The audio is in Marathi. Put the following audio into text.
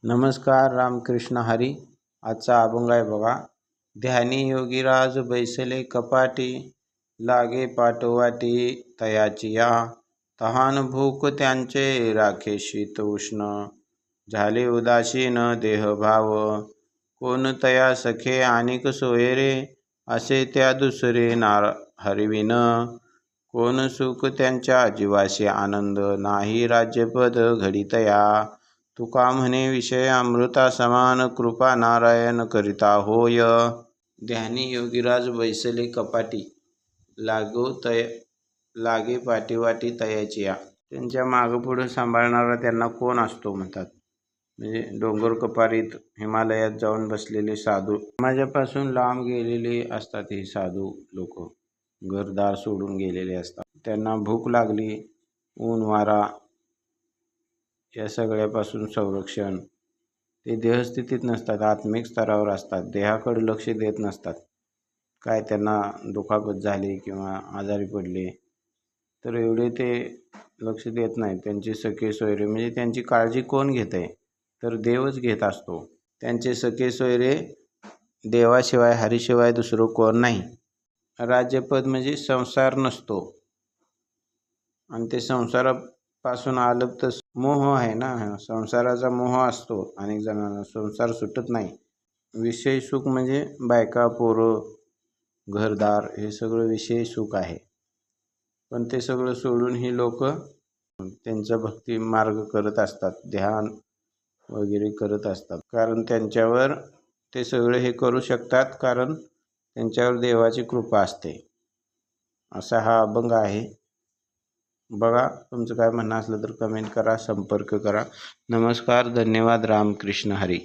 नमस्कार रामकृष्ण हरी. आजचा अभंग आहे बघा. ध्यानी योगीराज बैसले कपाटी, लागे पाठवाटी तयाची या. तहान भूक त्यांचे राखे शीत उष्ण, झाले उदासीन देहभाव. कोण तया सखे आणिक सोयरे, असे त्या दुसरे नार हरविन. कोण सुख त्यांच्या जीवाशी आनंद, नाही राज्यपद घडितया. तुका म्हणे विषय अमृता समान, कृपा नारायण करिता होय. ध्यानी योगीराज बैसले कपाटी, लागे पाठीवाटी तयाची या. त्यांच्या मागं पुढं सांभाळणारा त्यांना कोण असतो म्हणतात. म्हणजे डोंगर कपारीत हिमालयात जाऊन बसलेले साधू, समाजापासून लांब गेलेले असतात. हे साधू लोक घरदार सोडून गेलेले असतात. त्यांना भूक लागली, ऊन वारा या सगळ्यापासून संरक्षण. ते देहस्थितीत नसतात, आत्मिक स्तरावर असतात. देहाकडे लक्ष देत नसतात. काय त्यांना दुखापत झाली किंवा आजारी पडले तर एवढे ते लक्ष देत नाहीत. त्यांचे सखे सोयरे म्हणजे त्यांची काळजी कोण घेत आहे तर देवच घेत असतो. त्यांचे सखे सोयरे देवाशिवाय हरीशिवाय दुसरं कोण नाही. राज्यपद म्हणजे संसार नसतो आणि ते संसारापासून आलप्त मोह आहे ना. संसाराचा मोह असतो अनेक जणांना, संसार सुटत नाही. विषय सुख म्हणजे बायका पोरं घरदार हे सगळं विषय सुख आहे. पण ते सगळं सोडून ही लोक त्यांचा भक्ती मार्ग करत असतात, ध्यान वगैरे करत असतात. कारण त्यांच्यावर ते सगळे हे करू शकतात, कारण त्यांच्यावर देवाची कृपा असते. असा हा अभंग आहे. बघा, तुमचं काय म्हणणं असलं तर कमेंट करा, संपर्क करा. नमस्कार, धन्यवाद. रामकृष्ण हरी.